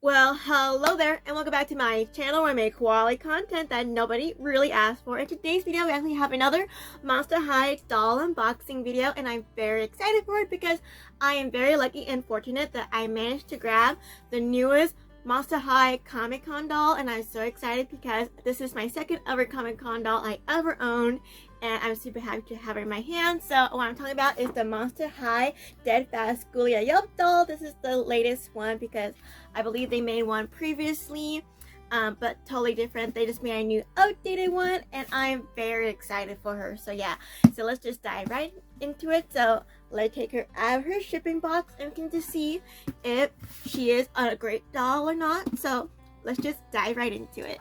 Well, hello there, and welcome back to my channel where I make quality content that nobody really asked for. In today's video, we actually have another Monster High doll unboxing video, and I'm very excited for it because I am very lucky and fortunate that I managed to grab the newest Monster High Comic Con doll, and I'm so excited because this is my second ever Comic Con doll I ever owned, and I'm super happy to have it in my hand. So what I'm talking about is the Monster High Deadfast Ghoulia Yup doll. This is the latest one because I believe they made one previously, but totally different. They just made a new outdated one, and I'm very excited for her. So yeah, so let's just dive right into it. So let's take her out of her shipping box and we can just see if she is a great doll or not. So let's just dive right into it.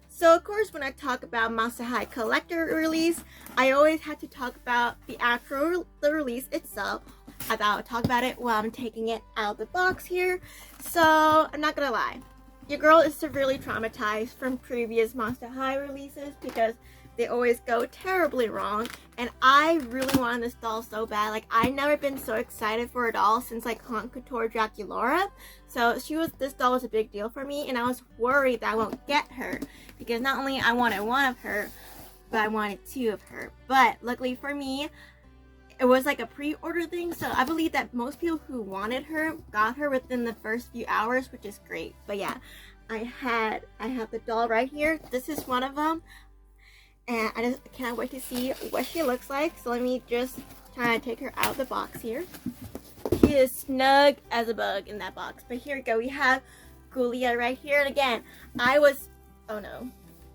So of course, when I talk about Monster High collector release, I always have to talk about the actual release itself. I thought I would talk about it while I'm taking it out of the box here. So I'm not gonna lie, your girl is severely traumatized from previous Monster High releases because they always go terribly wrong, and I really wanted this doll so bad. Like, I've never been so excited for a doll since like Haute Couture Draculaura. So this doll was a big deal for me, and I was worried that I won't get her because not only I wanted one of her, but I wanted two of her. But luckily for me, it was like a pre-order thing, so I believe that most people who wanted her got her within the first few hours, which is great. But yeah, I have the doll right here. This is one of them, and I just can't wait to see what she looks like. So let me just try to take her out of the box here. She is snug as a bug in that box. But here we go. We have Ghoulia right here, and again, I was, oh no,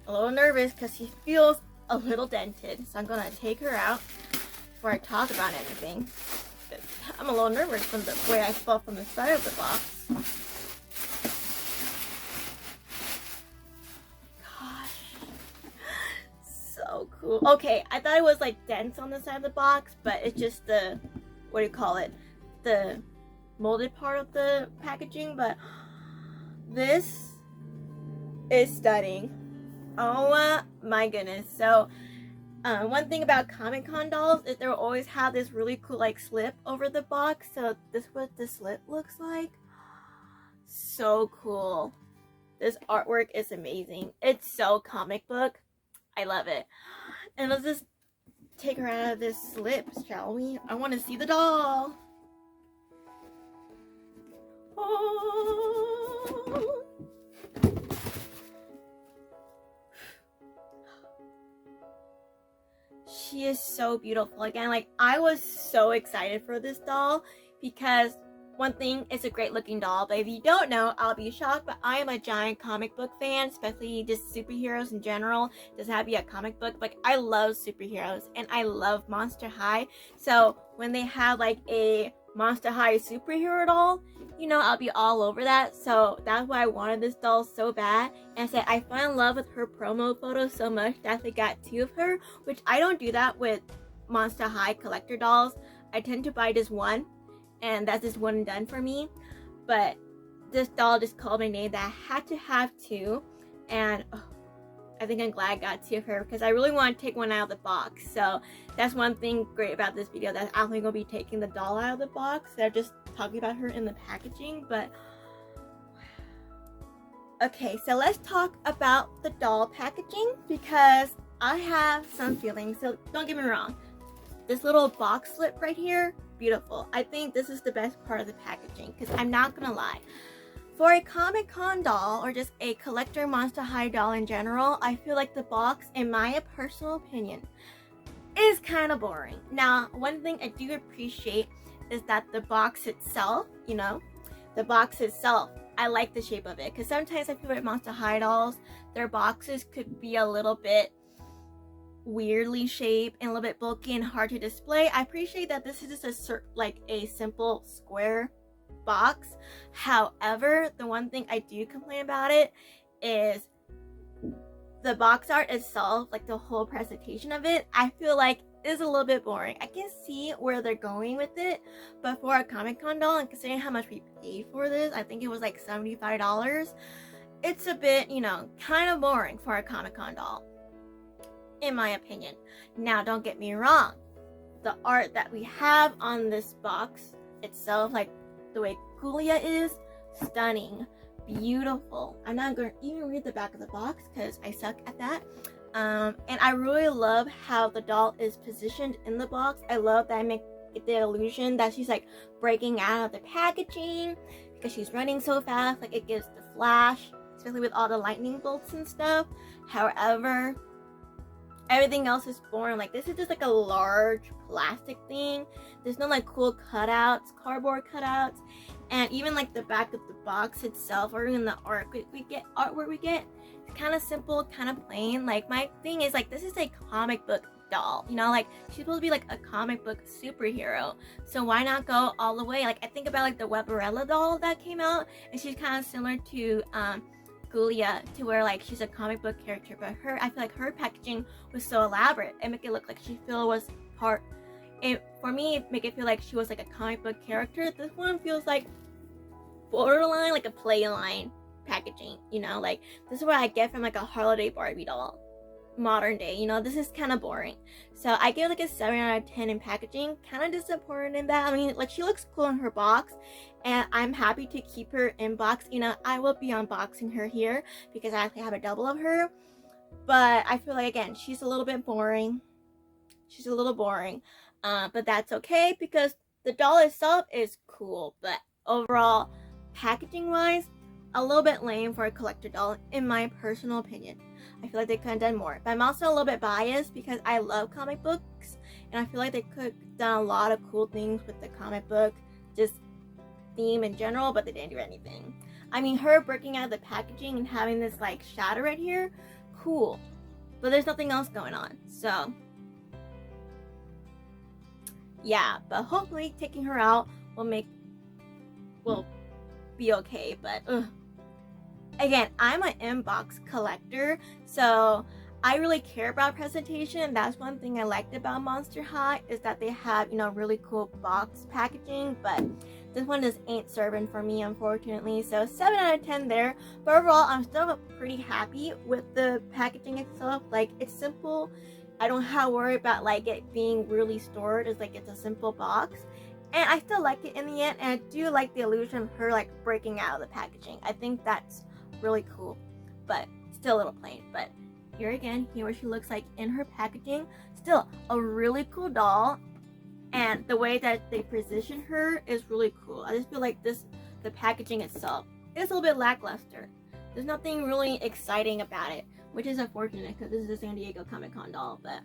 a little nervous because she feels a little dented. So I'm gonna take her out before I talk about anything. I'm a little nervous from the way I felt from the side of the box. Gosh, so cool. Okay, I thought it was like dents on the side of the box, but it's just the, what do you call it, the molded part of the packaging. But this is stunning. Oh my goodness. So one thing about Comic Con dolls is they'll always have this really cool like slip over the box. So this is what the slip looks like. So cool. This artwork is amazing. It's so comic book. I love it. And let's just take her out of this slip, shall we? I want to see the doll. Oh. She is so beautiful. Again, like, I was so excited for this doll because one thing, it's a great looking doll, but if you don't know, I'll be shocked, but I am a giant comic book fan, especially just superheroes in general. Doesn't have to be a comic book, like, I love superheroes and I love Monster High. So when they have like a Monster High superhero doll, you know, I'll be all over that. So that's why I wanted this doll so bad. And I said I fell in love with her promo photo so much that they got two of her, which I don't do that with Monster High collector dolls. I tend to buy just one, and that's just one and done for me. But this doll just called my name that I had to have two, and I think I'm glad I got two of her because I really want to take one out of the box. So that's one thing great about this video, that I'm only going to be taking the doll out of the box. They're just talking about her in the packaging. But okay, so let's talk about the doll packaging because I have some feelings. So don't get me wrong, this little box slip right here, beautiful. I think this is the best part of the packaging because I'm not gonna lie, for a Comic Con doll or just a collector Monster High doll in general, I feel like the box, in my personal opinion, is kind of boring. Now, one thing I do appreciate is that the box itself, you know, the box itself, I like the shape of it because sometimes I feel like Monster High dolls, their boxes could be a little bit weirdly shaped and a little bit bulky and hard to display. I appreciate that this is just a simple square box. However, the one thing I do complain about it is the box art itself, like the whole presentation of it, I feel like is a little bit boring. I can see where they're going with it, but for a Comic Con doll, and considering how much we paid for this, I think it was like $75, it's a bit, you know, kind of boring for a Comic Con doll, in my opinion. Now, don't get me wrong, the art that we have on this box itself, like the way Ghoulia is, stunning. beautiful. I'm not going to even read the back of the box because I suck at that. And I really love how the doll is positioned in the box. I love that I make the illusion that she's like breaking out of the packaging because she's running so fast. Like it gives the flash, especially with all the lightning bolts and stuff. However, everything else is boring. Like this is just like a large plastic thing. There's no like cool cutouts, cardboard cutouts, and even like the back of the box itself, or even the artwork we get, it's kind of simple, kind of plain. Like my thing is like this is a comic book doll, you know, like she's supposed to be like a comic book superhero, so why not go all the way? Like I think about like the Weberella doll that came out, and she's kind of similar to Ghoulia, to where like she's a comic book character, but I feel like her packaging was so elaborate and make it look like she was part. For me, make it feel like she was like a comic book character. This one feels like borderline like a play line packaging, you know, like this is what I get from like a holiday Barbie doll, modern day, you know. This is kind of boring, so I give like a 7 out of 10 in packaging. Kind of disappointed in that. I mean, like she looks cool in her box, and I'm happy to keep her in box. You know, I will be unboxing her here because I actually have a double of her, but I feel like again she's a little bit boring. She's a little boring, but that's okay because the doll itself is cool. But overall, packaging wise, a little bit lame for a collector doll in my personal opinion. I feel like they could have done more, but I'm also a little bit biased because I love comic books, and I feel like they could have done a lot of cool things with the comic book just theme in general, but they didn't do anything. I mean, her breaking out of the packaging and having this like shadow right here, cool, but there's nothing else going on. So yeah, but hopefully taking her out will be okay. But again, I'm an inbox collector, so I really care about presentation. That's one thing I liked about Monster High, is that they have, you know, really cool box packaging, but this one just ain't serving for me, unfortunately. So 7 out of 10 there. But overall, I'm still pretty happy with the packaging itself. Like, it's simple. I don't have to worry about like it being really stored. It's like it's a simple box, and I still like it in the end. And I do like the illusion of her like breaking out of the packaging. I think that's really cool, but still a little plain. But here again, here what she looks like in her packaging, still a really cool doll, and the way that they position her is really cool. I just feel like the packaging itself is a little bit lackluster. There's nothing really exciting about it, which is unfortunate because this is a San Diego Comic-Con doll, but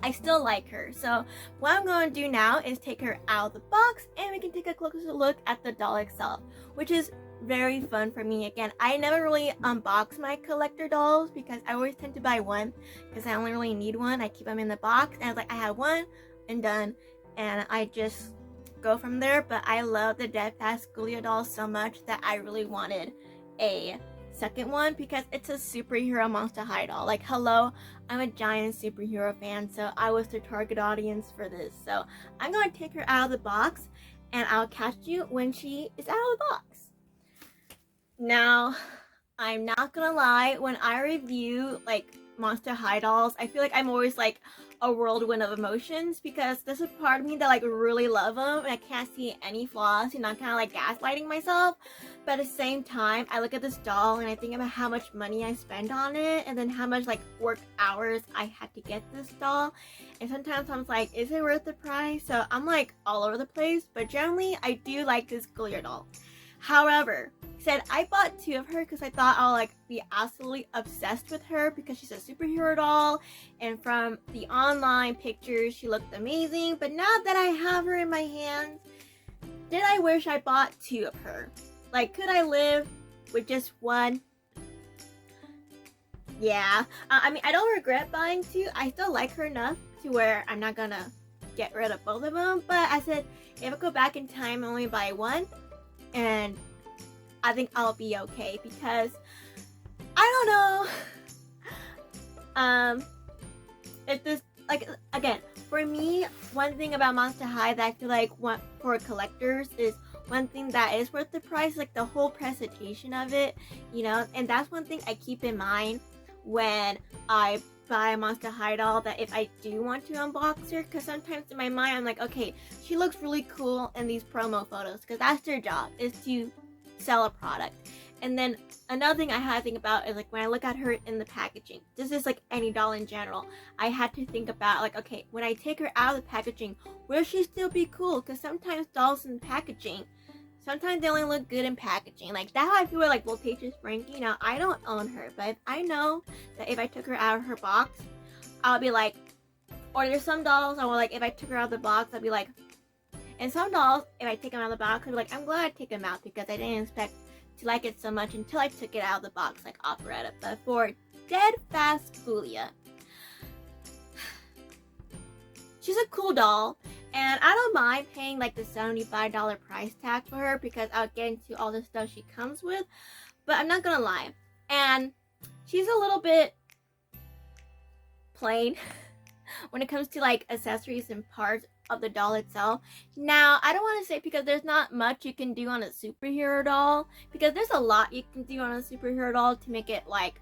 I still like her. So what I'm going to do now is take her out of the box, and we can take a closer look at the doll itself, which is very fun for me. Again, I never really unbox my collector dolls because I always tend to buy one because I only really need one. I keep them in the box, and I was like, I have one and done, and I just go from there. But I love the Deadfast Ghoulia doll so much that I really wanted a second one because it's a superhero Monster High doll. Like, hello, I'm a giant superhero fan, so I was the target audience for this. So I'm going to take her out of the box, and I'll catch you when she is out of the box. Now, I'm not gonna lie, when I review like Monster High dolls, I feel like I'm always like a whirlwind of emotions because there's a part of me that like really love them and I can't see any flaws, and I'm kind of like gaslighting myself. But at the same time, I look at this doll and I think about how much money I spend on it, and then how much like work hours I had to get this doll, and sometimes I'm like, is it worth the price? So I'm like all over the place, but generally I do like this Ghoulia doll. However, said I bought 2 of her because I thought I'll like be absolutely obsessed with her because she's a superhero doll, and from the online pictures she looked amazing. But now that I have her in my hands, did I wish I bought 2 of her? Like, could I live with just one? Yeah, I mean, I don't regret buying 2. I still like her enough to where I'm not gonna get rid of both of them. But I said, if I go back in time and only buy 1, and I think I'll be okay because I don't know. If this, like, again, for me, one thing about Monster High that I feel like for collectors is one thing that is worth the price, like the whole presentation of it, you know. And that's one thing I keep in mind when I buy a Monster High doll, that if I do want to unbox her, because sometimes in my mind I'm like, okay, she looks really cool in these promo photos, because that's their job, is to sell a product. And then another thing I had to think about is like when I look at her in the packaging, this is like any doll in general, I had to think about like, okay, when I take her out of the packaging, will she still be cool? Because sometimes dolls in packaging, sometimes they only look good in packaging. Like that how I feel like Voltage's Frankie. Now I don't own her, but I know that if I took her out of her box, I'll be like, or there's some dolls I will like, if I took her out of the box, I'll be like, and some dolls, if I take them out of the box, I'll be like, I'm glad I take them out because I didn't expect to like it so much until I took it out of the box, like Operetta. But for Deadfast Ghoulia, she's a cool doll, and I don't mind paying like the $75 price tag for her because I'll get into all the stuff she comes with. But I'm not gonna lie, and she's a little bit plain when it comes to like accessories and parts of the doll itself. Now, I don't want to say because there's not much you can do on a superhero doll, because there's a lot you can do on a superhero doll to make it like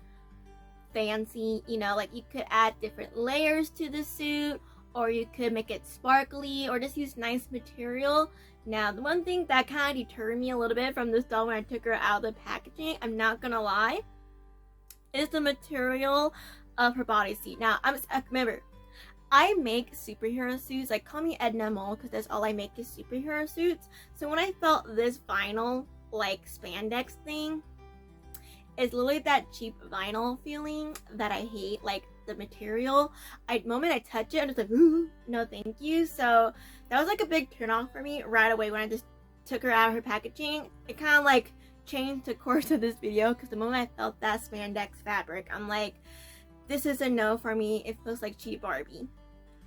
fancy, you know, like you could add different layers to the suit, or you could make it sparkly, or just use nice material. Now, the one thing that kind of deterred me a little bit from this doll when I took her out of the packaging, I'm not gonna lie, is the material of her bodysuit. Now, remember, I make superhero suits, like call me Edna Mole because that's all I make is superhero suits. So when I felt this vinyl like spandex thing, it's literally that cheap vinyl feeling that I hate, like the material. The moment I touch it, I'm just like, ooh, no thank you. So that was like a big turn off for me right away when I just took her out of her packaging. It kind of like changed the course of this video because the moment I felt that spandex fabric, I'm like, this is a no for me. It feels like cheap Barbie.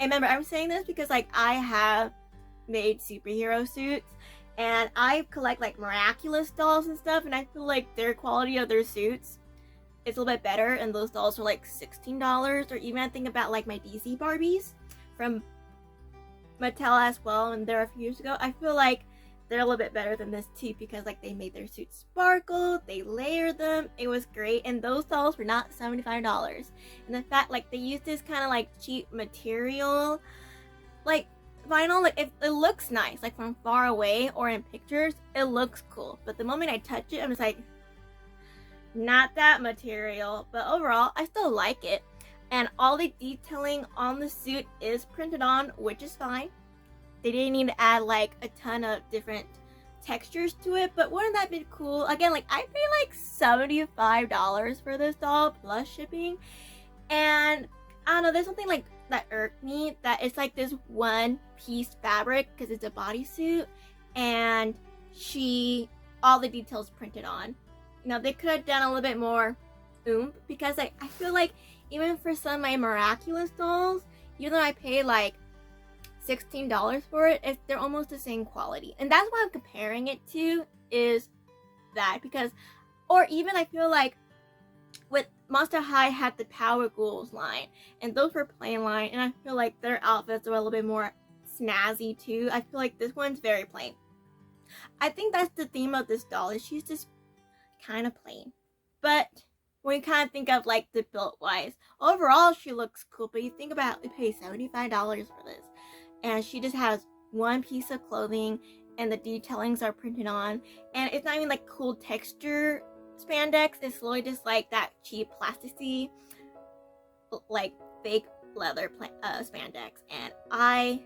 And remember, I'm saying this because like I have made superhero suits and I collect like miraculous dolls and stuff, and I feel like their quality of their suits is a little bit better, and those dolls are like $16. Or even I think about like my DC Barbies from Mattel as well, and they're a few years ago. I feel like they're a little bit better than this too because like they made their suits sparkle, they layered them, it was great, and those dolls were not $75. And the fact like they used this kind of like cheap material, like vinyl, like it looks nice, like from far away or in pictures, it looks cool. But the moment I touch it, I'm just like, not that material. But overall, I still like it. And all the detailing on the suit is printed on, which is fine. They didn't need to add like a ton of different textures to it, but wouldn't that be cool? Again, like I paid like $75 for this doll plus shipping, and I don't know, there's something like that irked me, that it's like this one piece fabric because it's a bodysuit, and all the details printed on. Now they could have done a little bit more oomph, because like I feel like even for some of my miraculous dolls, even though I paid like $16 for it, they're almost the same quality. And that's what I'm comparing it to, is that. Because, or even I feel like with Monster High had the Power Ghouls line, and those were plain line, and I feel like their outfits were a little bit more snazzy too. I feel like this one's very plain. I think that's the theme of this doll, is she's just kind of plain. But when you kind of think of like the build wise, overall she looks cool, but you think about, we pay $75 for this, and she just has one piece of clothing and the detailings are printed on, and it's not even like cool texture spandex, it's literally just like that cheap plastic-y like fake leather spandex, and I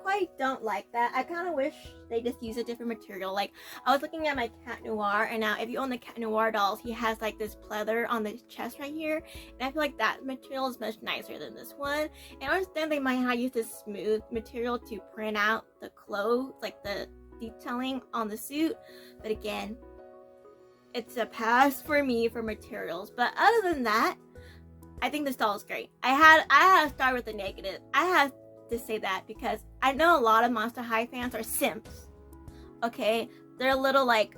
quite don't like that. I kind of wish they just use a different material. Like I was looking at my Cat Noir, and now if you own the Cat Noir dolls, he has like this pleather on the chest right here, and I feel like that material is much nicer than this one. And I understand they might have used this smooth material to print out the clothes, like the detailing on the suit, but again, it's a pass for me for materials. But other than that, I think this doll is great. I had to start with the negative. I have to say that because I know a lot of Monster High fans are simps. Okay, they're a little like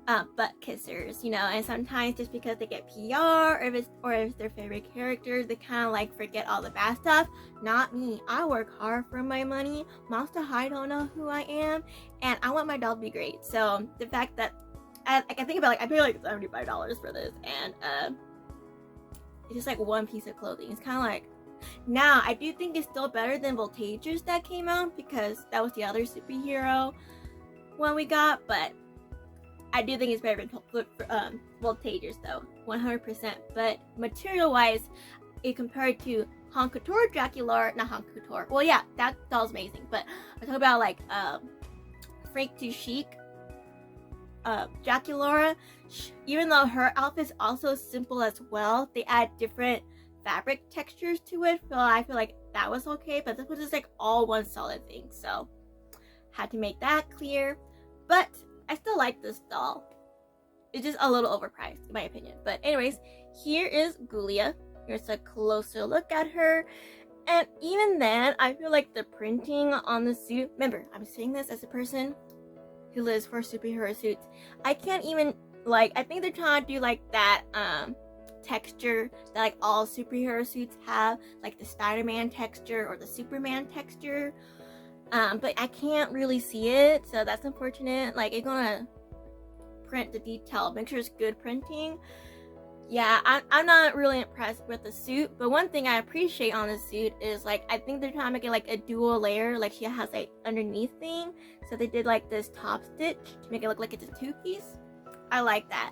butt kissers, you know, and sometimes just because they get PR, or if it's their favorite character, they kind of like forget all the bad stuff. Not me. I work hard for my money. Monster High don't know who I am, and I want my doll to be great. So the fact that I can think about, like, I paid like $75 for this, and it's just like one piece of clothing. It's kind of like, now I do think it's still better than Voltage's that came out, because that was the other superhero one we got, but I do think it's very voltageous though, 100%. But material-wise, it compared to Haute Couture Dracula, not Haute Couture. Well, yeah, that doll's amazing. But I'm talking about like Freak to Chic, Dracula. Even though her outfit's also simple as well, they add different fabric textures to it. So I feel like that was okay. But this was just like all one solid thing. So had to make that clear. But I still like this doll. It's just a little overpriced in my opinion. But anyways, here is Ghoulia. Here's a closer look at her. And even then, I feel like the printing on the suit, remember, I'm saying this as a person who lives for superhero suits. I can't even, like, I think they're trying to do like that texture that like all superhero suits have, like the Spider-Man texture or the Superman texture. But I can't really see it, so that's unfortunate. Like, it's gonna print the detail, make sure it's good printing. Yeah, I'm not really impressed with the suit, but one thing I appreciate on the suit is like, I think they're trying to make it like a dual layer, like she has like underneath thing, so they did like this top stitch to make it look like it's a two-piece. I like that.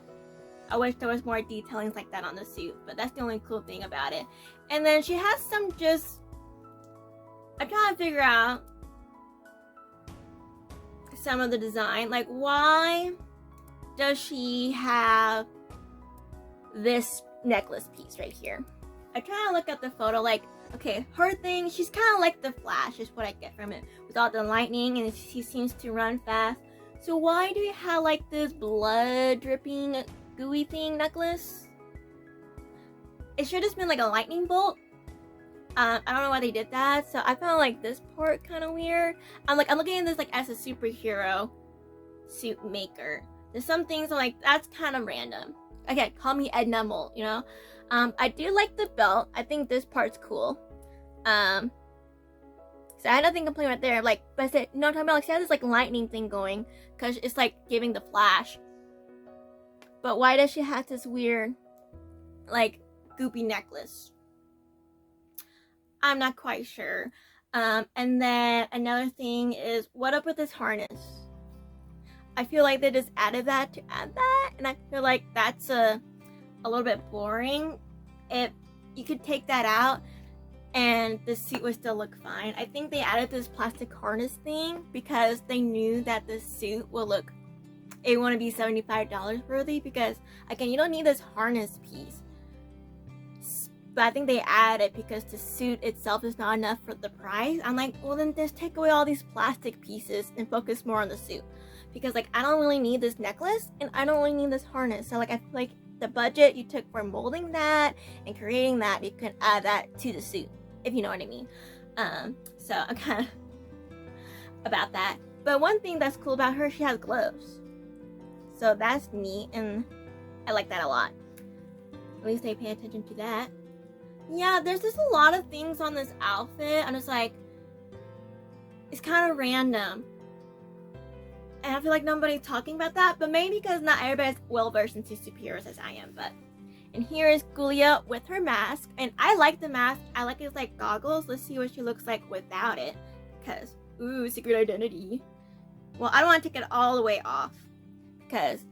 I wish there was more detailing like that on the suit, but that's the only cool thing about it. And then she has some just, I'm trying to figure out some of the design, like why does she have this necklace piece right here? I try to look at the photo, like, okay, her thing, she's kind of like the Flash is what I get from it, with all the lightning, and she seems to run fast. So why do you have like this blood dripping gooey thing necklace? It should have been like a lightning bolt. I don't know why they did that, so I found like this part kind of weird. I'm looking at this like as a superhero suit maker. There's some things I'm like, that's kind of random. Again, call me Edna Mole, you know? I do like the belt. I think this part's cool. So I had nothing to complain right there. Like, but I said, no, I'm talking about like, she has this like lightning thing going, because it's like giving the Flash. But why does she have this weird, like, goopy necklace? I'm not quite sure. And then another thing is, what up with this harness? I feel like they just added that to add that, and I feel like that's a little bit boring. If you could take that out and the suit would still look fine. I think they added this plastic harness thing because they knew that the suit will look, it want to be $75 worthy, because again, you don't need this harness piece. But I think they add it because the suit itself is not enough for the price. I'm like, well then just take away all these plastic pieces and focus more on the suit. Because like, I don't really need this necklace and I don't really need this harness. So like, I feel like the budget you took for molding that and creating that, you can add that to the suit, if you know what I mean. So I'm kind of about that. But one thing that's cool about her, she has gloves. So that's neat, and I like that a lot. At least they pay attention to that. Yeah, there's just a lot of things on this outfit. I'm just like, it's kind of random. And I feel like nobody's talking about that, but maybe because not everybody's well-versed into superheroes as I am. But, and here is Ghoulia with her mask, and I like the mask. I like it's like goggles. Let's see what she looks like without it, because, ooh, secret identity. Well, I don't want to take it all the way off, because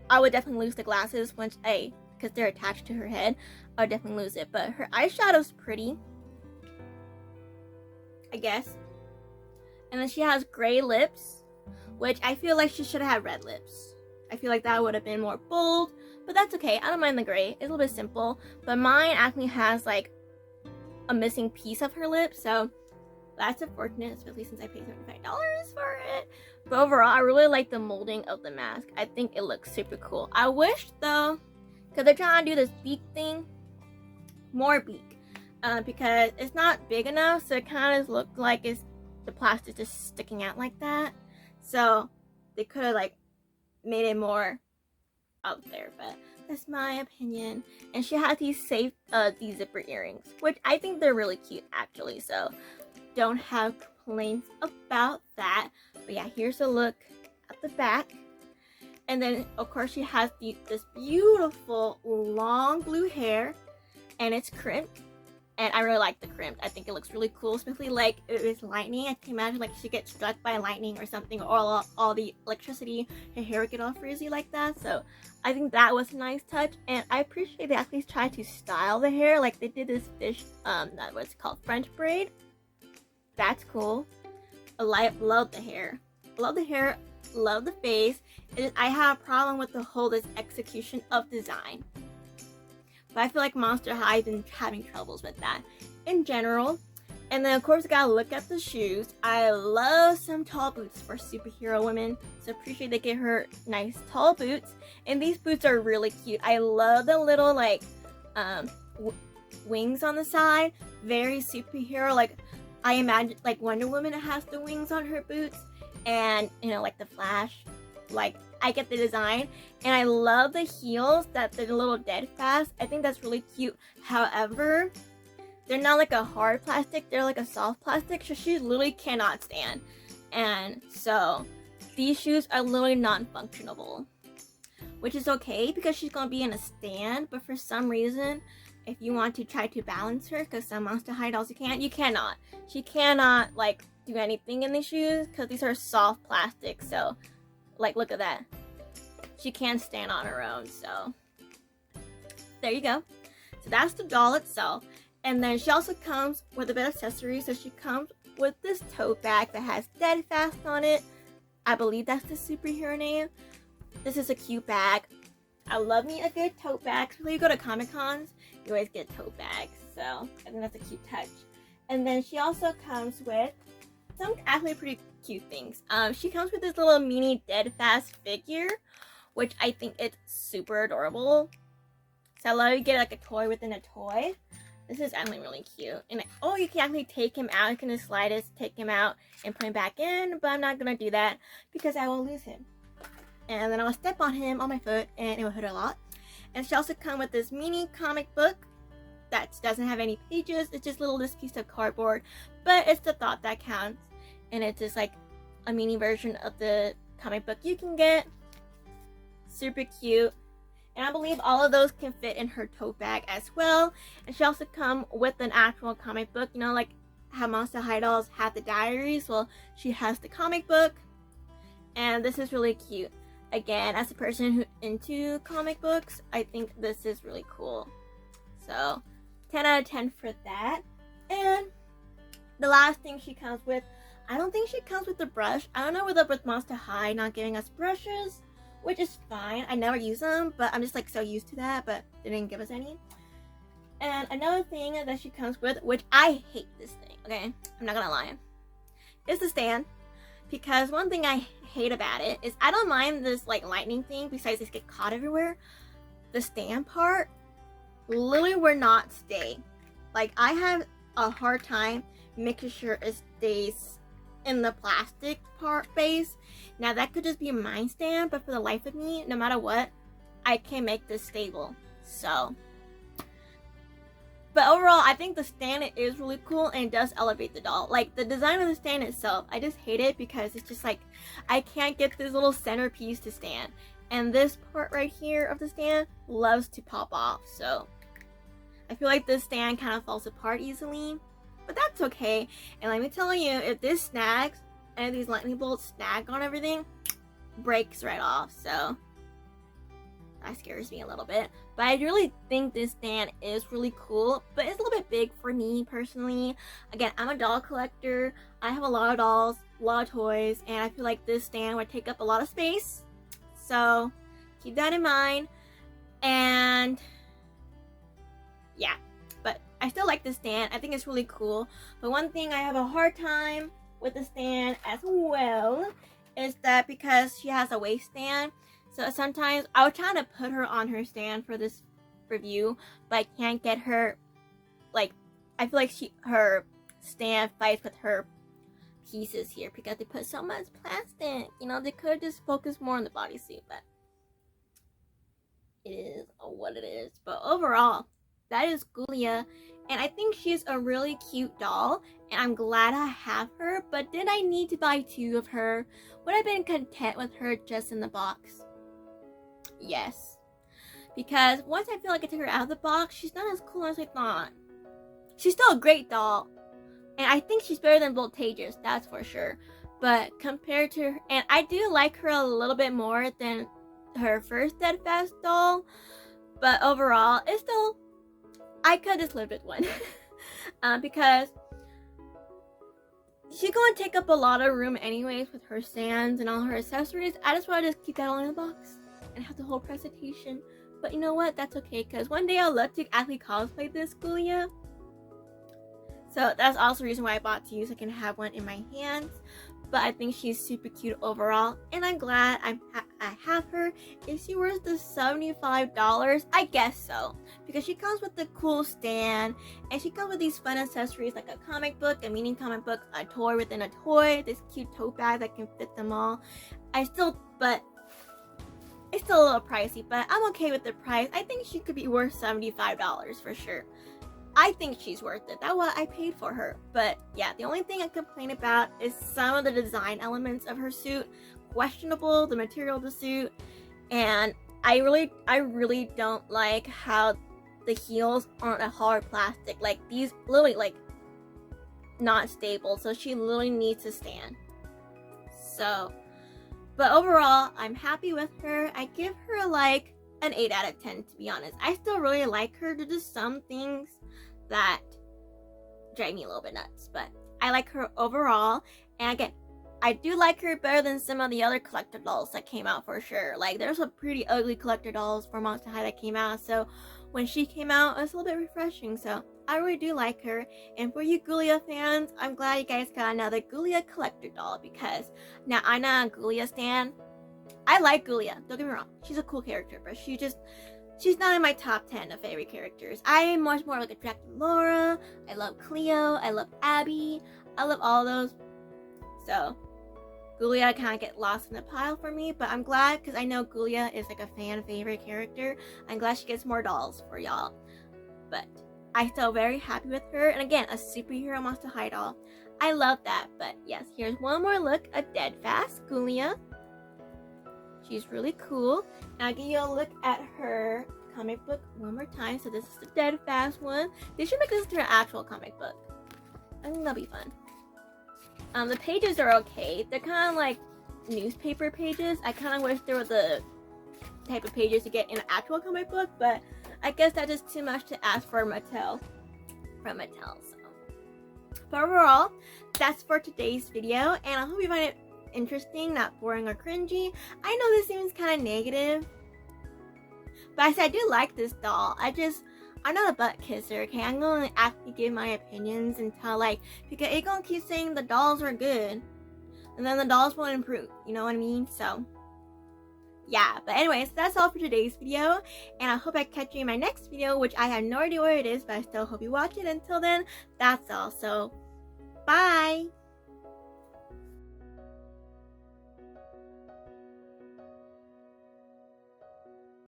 I would definitely lose the glasses once because they're attached to her head. I would definitely lose it. But her eyeshadow's pretty, I guess. And then she has gray lips, which I feel like she should have had red lips. I feel like that would have been more bold, but that's okay. I don't mind the gray. It's a little bit simple. But mine actually has like a missing piece of her lip, so that's unfortunate, especially since I paid $75 for it. But overall, I really like the molding of the mask. I think it looks super cool. I wish though, because they're trying to do this beak thing, more beak, because it's not big enough, so it kind of looked like it's the plastic just sticking out like that. So they could have like made it more out there, but that's my opinion. And she has these these zipper earrings, which I think they're really cute actually, so don't have complaints about that. But yeah, here's a look at the back. And then of course she has this beautiful long blue hair, and it's crimped, And I really like the crimped. I think it looks really cool, especially like if it's lightning. I can imagine like she gets struck by lightning or something, or all the electricity, her hair would get all frizzy like that. So I think that was a nice touch, and I appreciate they actually tried to style the hair. Like they did this fish, that was called French braid. That's cool. I love the hair. Love the hair. Love the face. I have a problem with the whole execution of design. But I feel like Monster High's been having troubles with that in general. And then of course I gotta look at the shoes. I love some tall boots for superhero women. So appreciate they get her nice tall boots. And these boots are really cute. I love the little like wings on the side. Very superhero. Like I imagine like Wonder Woman has the wings on her boots. And you know, like the Flash. Like I get the design, and I love the heels that they're little Deadfast. I think that's really cute. However, they're not like a hard plastic, they're like a soft plastic, so she literally cannot stand. And so these shoes are literally non-functionable, which is okay because she's gonna be in a stand. But for some reason, if you want to try to balance her, because some Monster High dolls you cannot. She cannot like do anything in these shoes because these are soft plastic. So like, look at that. She can't stand on her own, so there you go. So that's the doll itself. And then she also comes with a bit of accessories. So she comes with this tote bag that has Deadfast on it. I believe that's the superhero name. This is a cute bag. I love me a good tote bag. So when you go to Comic Cons, you always get tote bags. So I think that's a cute touch. And then she also comes with some actually pretty cute things. She comes with this little mini Deadfast figure, which I think it's super adorable. So I love you get like a toy within a toy. This is actually really cute. And oh, you can actually take him out. You can just slide it, take him out, and put him back in. But I'm not gonna do that because I will lose him. And then I'll step on him on my foot, and it will hurt a lot. And she also comes with this mini comic book that doesn't have any pages. It's just this piece of cardboard, but it's the thought that counts. And it's just like a mini version of the comic book you can get. Super cute. And I believe all of those can fit in her tote bag as well. And she also comes with an actual comic book. You know, like how Monster High dolls have the diaries. Well, she has the comic book. And this is really cute. Again, as a person who's into comic books, I think this is really cool. So, 10 out of 10 for that. And the last thing she comes with, I don't think she comes with the brush. I don't know what's up with Monster High not giving us brushes, which is fine. I never use them, but I'm just like so used to that, but they didn't give us any. And another thing that she comes with, which I hate this thing, okay? I'm not gonna lie. Is the stand. Because one thing I hate about it is I don't mind this like lightning thing, besides this get caught everywhere. The stand part literally will not stay. Like I have a hard time making sure it stays in the plastic part base. Now that could just be a mind stand, but for the life of me, no matter what, I can't make this stable. So, but overall, I think the stand is really cool and it does elevate the doll. Like the design of the stand itself, I just hate it because it's just like I can't get this little centerpiece to stand, and this part right here of the stand loves to pop off. So I feel like this stand kind of falls apart easily. But that's okay. And let me tell you, if this snags, and these lightning bolts snag on everything, breaks right off. So that scares me a little bit. But I really think this stand is really cool. But it's a little bit big for me personally. Again, I'm a doll collector. I have a lot of dolls, a lot of toys. And I feel like this stand would take up a lot of space. So keep that in mind. And yeah. But I still like the stand. I think it's really cool. But one thing I have a hard time with the stand as well is that because she has a waiststand, so sometimes I was trying to put her on her stand for this review, but I can't get her, like, I feel like her stand fights with her pieces here because they put so much plastic. You know, they could just focus more on the bodysuit, but it is what it is. But overall, that is Ghoulia, and I think she's a really cute doll, and I'm glad I have her. But did I need to buy 2 of her? Would I have been content with her just in the box? Yes. Because once I feel like I took her out of the box, she's not as cool as I thought. she's still a great doll. And I think she's better than Voltageous, that's for sure. But compared to her, and I do like her a little bit more than her first Deadfast doll. But overall, it's still, I could just live with one. Because she's going to take up a lot of room anyways with her stands and all her accessories. I just want to just keep that all in a box and have the whole presentation. But you know what? That's okay, because one day I'll love to actually cosplay this Ghoulia. So that's also the reason why I bought two, so I can have one in my hands. But I think she's super cute overall, and I'm glad I have her. Is she worth the $75? I guess so, because she comes with the cool stand, and she comes with these fun accessories like a comic book, a mini comic book, a toy within a toy, this cute tote bag that can fit them all. But it's still a little pricey, but I'm okay with the price. I think she could be worth $75 for sure. I think she's worth it. That's what I paid for her. But yeah, the only thing I complain about is some of the design elements of her suit. Questionable, the material of the suit. And I really don't like how the heels aren't a hard plastic. Like these literally like not stable. So she literally needs to stand. So, but overall, I'm happy with her. I give her like an 8 out of 10 to be honest. I still really like her. There's just some things that drive me a little bit nuts, but I like her overall. And again, I do like her better than some of the other collector dolls that came out for sure. Like there's some pretty ugly collector dolls for Monster High that came out, so when she came out it was a little bit refreshing. So I really do like her. And for you Ghoulia fans, I'm glad you guys got another Ghoulia collector doll, because now I'm not a Ghoulia stan. I like Ghoulia, don't get me wrong, she's a cool character, but she's not in my top 10 of favorite characters. I am much more like a Draculaura. I love Cleo. I love Abby. I love all those. So, Ghoulia kind of get lost in the pile for me. But I'm glad, because I know Ghoulia is like a fan favorite character. I'm glad she gets more dolls for y'all. But I'm still very happy with her. And again, a superhero Monster High doll. I love that. But yes, here's one more look at Deadfast Ghoulia. She's really cool. And I'll give you a look at her comic book one more time. So this is the Deadfast one. They should make this into an actual comic book. I think that'll be fun. The pages are okay. They're kind of like newspaper pages. I kind of wish there were the type of pages you get in an actual comic book, but I guess that's just too much to ask for Mattel. From Mattel, so. But overall, that's for today's video, and I hope you find it interesting, not boring or cringy. I know this seems kind of negative, but I said I do like this doll. I'm not a butt kisser, okay? I'm gonna actually give my opinions until because it's gonna keep saying the dolls are good, and then the dolls won't improve, you know what I mean? So yeah, but anyways, that's all for today's video, and I hope I catch you in my next video, which I have no idea where it is, but I still hope you watch it. Until then, that's all, so bye.